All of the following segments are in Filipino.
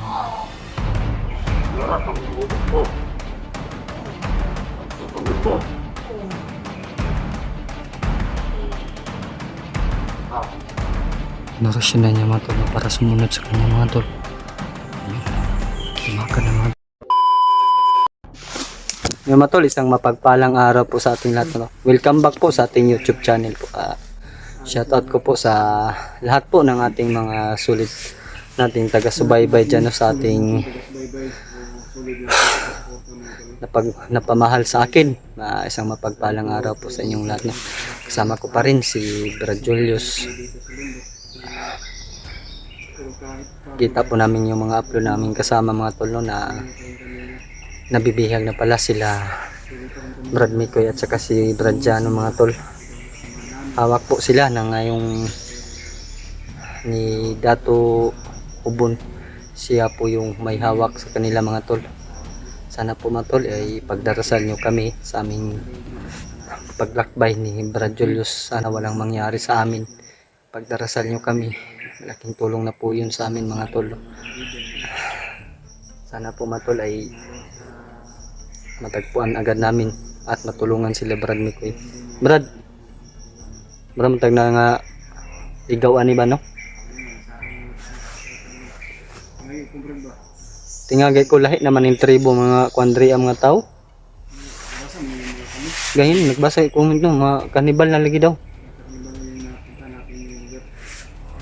Narasyon na niya mga tol para sumunod sa kanya mga tol. Tumakan na mga mga tol, isang mapagpalang araw po sa ating lahat. No? Welcome back po sa ating YouTube channel po. Shoutout ko po sa lahat po ng ating mga sulit nating taga-subaybay dyan no, sa ating napamahal sa akin. Isang mapagpalang araw po sa inyong lahat. No? Kasama ko pa rin si Brad Julius. Kita po namin yung mga upload namin kasama mga tol no, na nabibihag na pala sila Brad Mikoy at saka si Brad Jano mga tol. Hawak po sila ng ngayong ni Dato Ubon. Siya po yung may hawak sa kanila mga tol. Sana po mga tol ay pagdarasal nyo kami sa aming paglakbay ni Brad Julius. Sana walang mangyari sa amin. Pagdarasal nyo kami. Malaking tulong na po yun sa amin mga tol. Sana po mga tol ay matagpuan agad namin at matulungan sila Brad Mikoy. Brad matag na nga igawan ni ba no? Tingagay ko lahi naman yung tribo mga kwandri ang mga tao. Gahin nagbasa yung comment no, mga kanibal na lagi daw.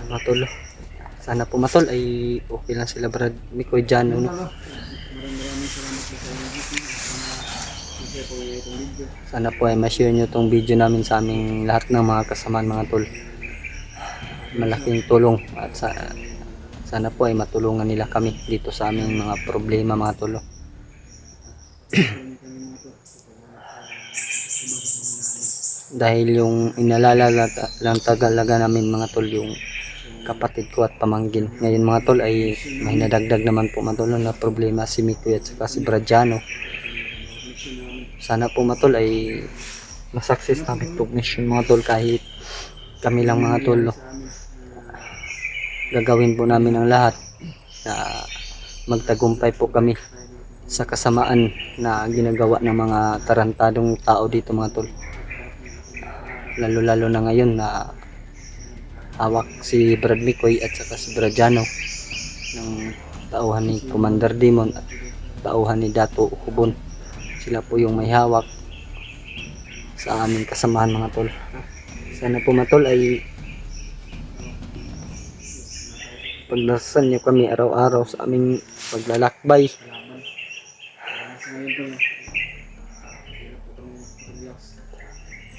Matol. Sana po matol ay okay lang sila Brad Mikoy dyan no? Sana po ay ma-share nyo tong video namin sa aming lahat ng mga kasamaan mga tol. Malaking tulong at sana po ay matulungan nila kami dito sa aming mga problema mga tol. Dahil yung inalala lang tagalaga namin mga tol yung kapatid ko at pamangkin. Ngayon mga tol ay may nadagdag naman po mga tol na problema si Mikoy at saka si Bradiano. Sana po mga tol ay masakses namin itong mission mga tol kahit kami lang mga tol. Gagawin po namin ang lahat na magtagumpay po kami sa kasamaan na ginagawa ng mga tarantadong tao dito mga tol. Lalo na ngayon na hawak si Brad Mikoy at saka si Bradiano ng tauhan ni Commander Demon at tauhan ni Dato Ubon. Sila po yung may hawak sa aming kasamahan mga tol. Sana po mga tol ay pagdarasal nyo kami araw-araw sa aming paglalakbay.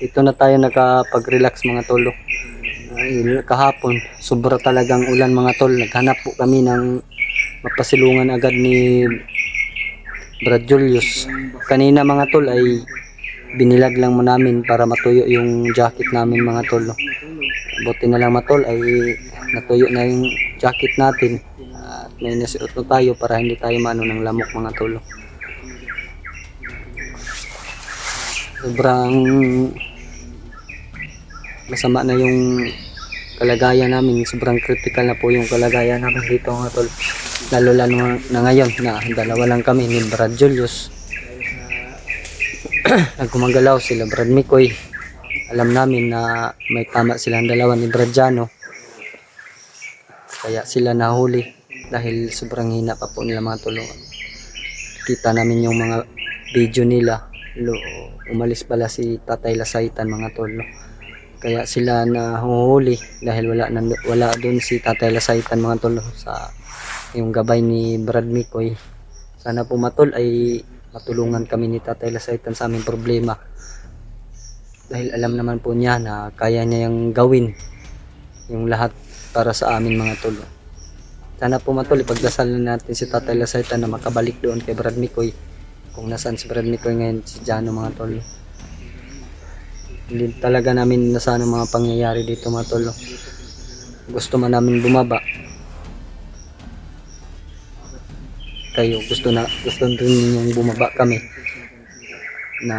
Ito na tayo nakapag-relax mga tol. Kahapon sobra talagang ulan mga tol. Naghanap po kami ng mapasilungan agad ni Brad Julius. Kanina mga tol ay binilag lang mo namin para matuyo yung jacket namin mga tol. Buti na lang mga tol ay natuyo na yung jacket natin. At may nasuot na tayo para hindi tayo maano ng lamok mga tol. Sobrang masama na yung kalagayan namin. Sobrang critical na po yung kalagayan namin dito mga tol. Lalo na ngayon na dalawa lang kami ni Brad Julius. Nagkumagalaw sila Brad Mikoy. Alam namin na may tama silang dalawa ni Bradiano. Kaya sila nahuli dahil sobrang hina pa po nila mga tulungan. Kita namin yung mga video nila. Umalis pala si Tatay Lasaitan mga tolo. Kaya sila nahuhuli dahil wala doon si Tatay Lasaitan mga tolo sa yung gabay ni Brad Mikoy. Sana po matol ay matulungan kami ni Tatay Lasaitan sa aming problema. Dahil alam naman po niya na kaya niya yung gawin yung lahat para sa amin mga tol. Sana po matol ipagdasalan natin si Tatay Lasaitan na makabalik doon kay Brad Mikoy. Kung nasaan si Brad Mikoy ngayon, si Jano mga tol. Hindi talaga namin nasaan ang mga pangyayari dito mga tol. Gusto man namin bumaba. Kayo gusto rin ninyong bumaba kami na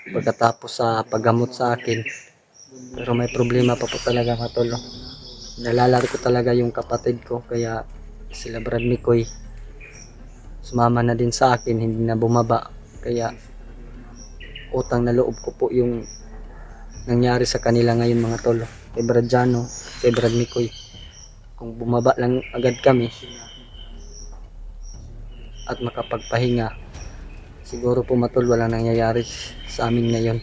pagkatapos sa paggamot sa akin, pero may problema pa po talaga mga tol. Nalalaro ko talaga yung kapatid ko kaya sila Brad Mikoy sumama na din sa akin, hindi na bumaba. Kaya utang na loob ko po yung nangyari sa kanila ngayon mga tol. Kay Brad Jano, kay Brad Mikoy, kung bumaba lang agad kami at makapagpahinga, siguro po matol wala nangyayari sa amin ngayon,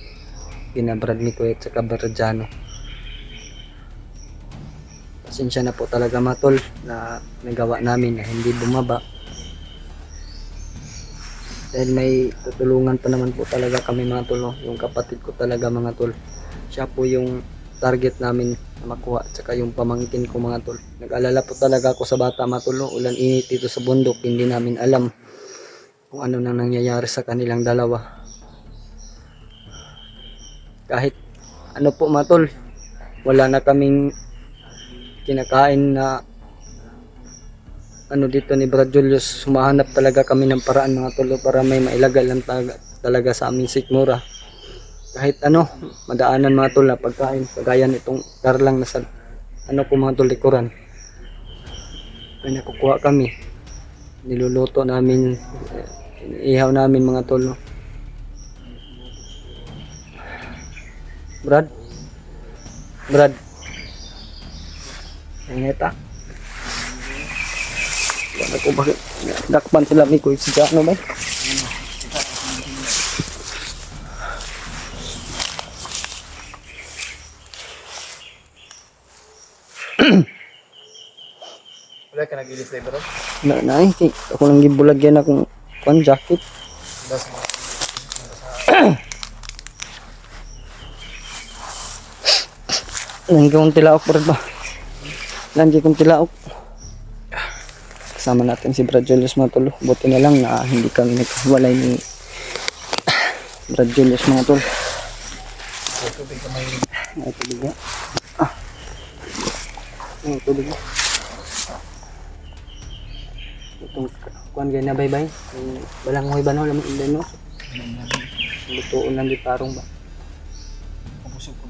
kina Brad Mikoy at saka Brad Jano. Pasensya na po talaga matol na nagawa namin na hindi bumaba, dahil may tutulungan pa naman po talaga kami mga tol. Yung kapatid ko talaga mga tol, siya po yung target namin na makuha, at saka yung pamangkin ko mga tol. Nag-alala po talaga ako sa bata mga tol. Ulan init dito sa bundok, hindi namin alam kung ano nang nangyayari sa kanilang dalawa. Kahit ano po mga tol, wala na kaming kinakain na ano dito ni Brad Julius. Humahanap talaga kami ng paraan mga tol para may mailagay lang talaga sa aming sikmura. Kahit ano, madaanan mga tol na pagkain, kagaya nitong karlang nasa ano ko mga tol likuran, may nakukuha kami, niluluto namin, ihaw namin mga tol. Brad Ineta. Wala ko bakit dakpan sila Mikoy si Jano ba? Wala ka nag-ilis na bro? Na ako lang gibulagyan akong kon jacket. Das mo. Langgi kong tilaok Brad ba? Langgi kong tilaok. Kasama natin si Brad Julius mga tol. Buti na lang na hindi kami nagkahiwalay ni Brad Julius mga tol. Tubig ka may... Ay, tubig nga. Ay, tubig nga. Itong kuhan gaya na bay-bay. Walang huway ba no? Lamang inday no? Lutuon lang di tarong ba? Kapusog ko.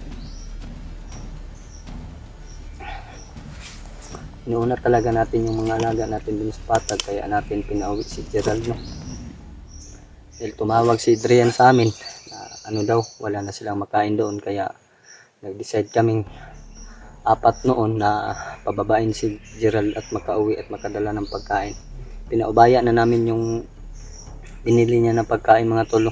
Inuuna talaga natin yung mga alaga natin dun sa patag, kaya natin pinauwi si Gerald no. Dahil tumawag si Adrian sa amin na ano daw, wala na silang makain doon, kaya nag-decide kaming apat noon na pababain si Gerald at makauwi at makadala ng pagkain. Pinaubaya na namin yung binili niya ng pagkain mga tolo.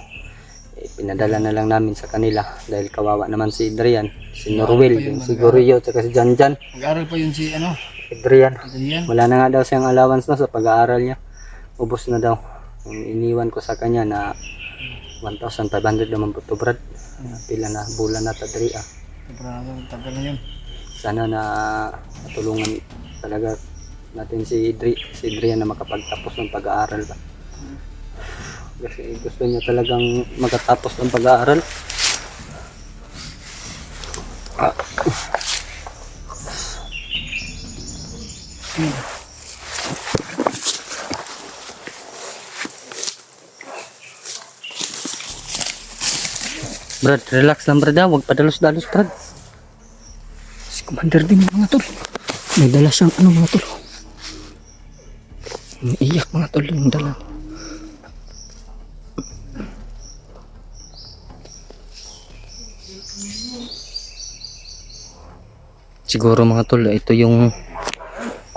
Pinadala na lang namin sa kanila dahil kawawa naman si Adrian, si Norwell, yung si Gorio at si Janjan. Mag-aaral pa yun si ano? Adrian, Adrian. wala na nga daw siyang allowance na sa pag-aaral niya. Ubos na daw. Iniwan ko sa kanya na 1,500 naman po to Brad. Pila na bulan na tadri ah. Sobrang tagal na yun. Sana na matulungan talaga natin si Adrian na makapagtapos ng pag-aaral ba. Kasi gusto niya talagang makatapos ng pag-aaral. Brad, relax lang Brad, huwag padalos-dalos Brad. Si Commander din mga tol. May dala siyang ano mga tol. Iiyak mga tol yung dala. Siguro mga tol, ito yung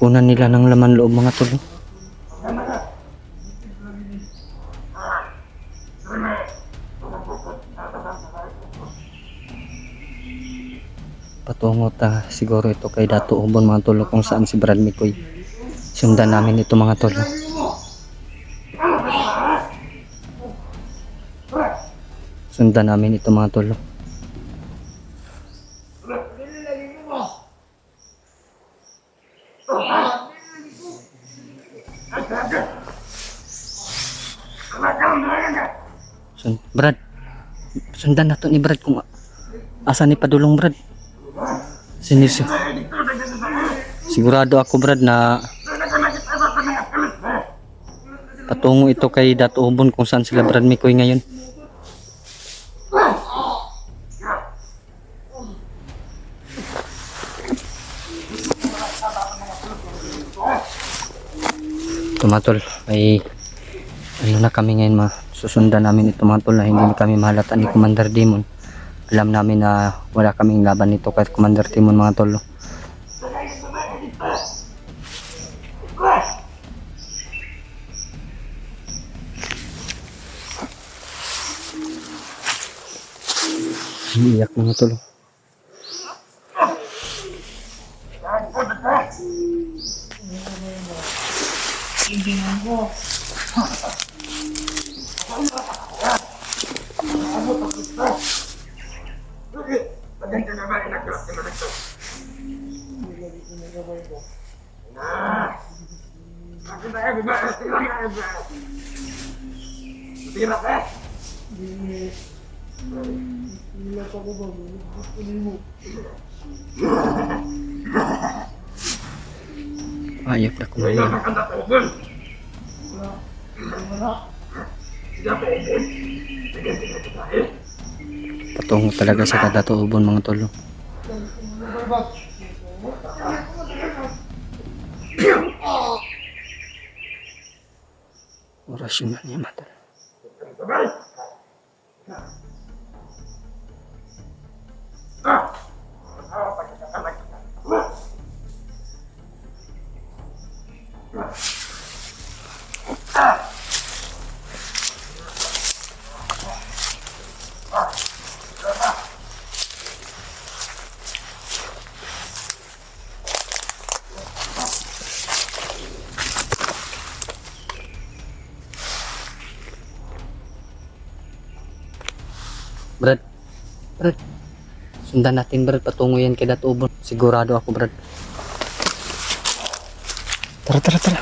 kunan nila ng laman loob mga tol. Patungo ta siguro ito kay Dato Ubon mga tol, kung saan si Brad Mikoy. Sundan namin ito mga tol. Sundan namin ito mga tol. Brad, sundan nato ni Brad kung asa ni padulong Brad. Sigurado ako Brad na patungo ito kay Dato Ubon kung saan sila Brad Mikoy ngayon. Ito mga tol, ay ano na kami ngayon, susundan namin ito mga tol, na hindi kami mahalata ni Commander Demon. Alam namin na wala kaming laban nito kahit Commander Demon mga tol. Iyak mga tol. Ayak na kumain. Patungo talaga sa kadatuubon mga tol. Orasyon na niya mga tol. Brad, Brad, sundan natin Brad, patungo yan kay Datubon. Sigurado ako Brad. Tara, tara, tara.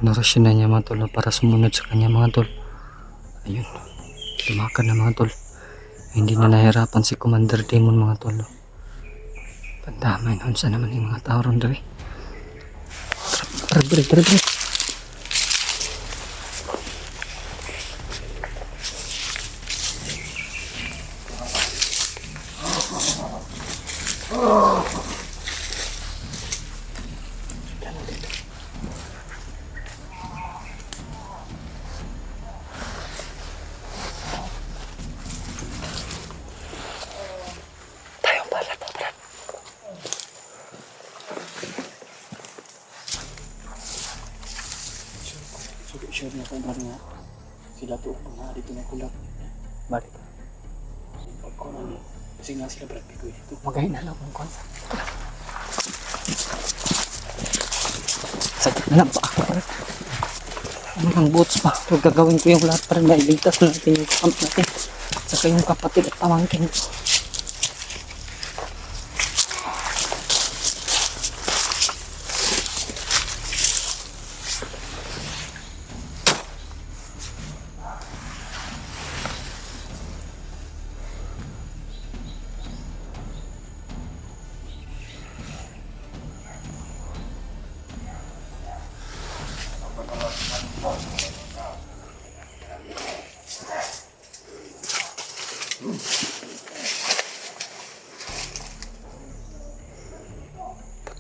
Narasyon na niya mga tol para sumunod sa kanya mga tol. Ayun, lumakad na mga tol. Hindi na nahirapan si Commander Demon mga tol. Pandamay na unsa naman yung mga tao ron dali. Tara. Tayo pala to, Brad. Sure na kung ano nga. Sila to mga dito na kulak. Balik. Pag ko na kasi nga sila Brad Pico ito. Magayin na lang kung konsa. Sakit na lang pa ako, Brad. Ano lang boats pa. Huwag gagawin ko yung lahat para mailigtas natin yung camp natin. Saka yung kapatid at pamangkin ko.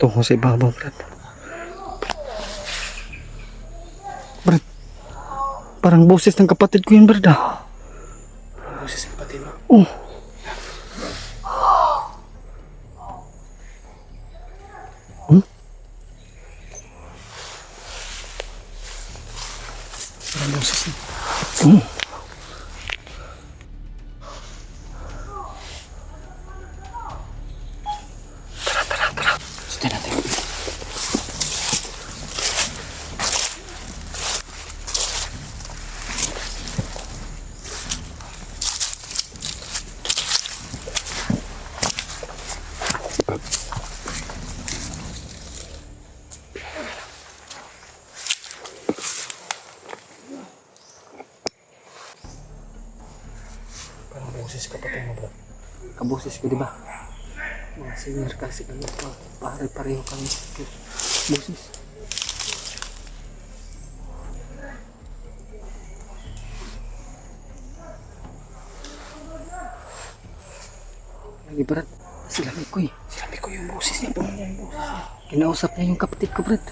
Tungo sa ibabaw, Brad. Brad, parang boses ng kapatid ko yun, Brad, ah. Boses ng pati mo. Oh. Hmm? Parang boses niya. Oh. Sige natin. Parang boses kapatid mo, bro. Kaboses ko, di ba? Mga senior kasi kami, pare-pareho kami. Boses. Lagi, Brad. Silamig ko eh. Sabi ko yung boses niya, parang yung boses niya. Kinausap niya yung kapatid ko, Brad.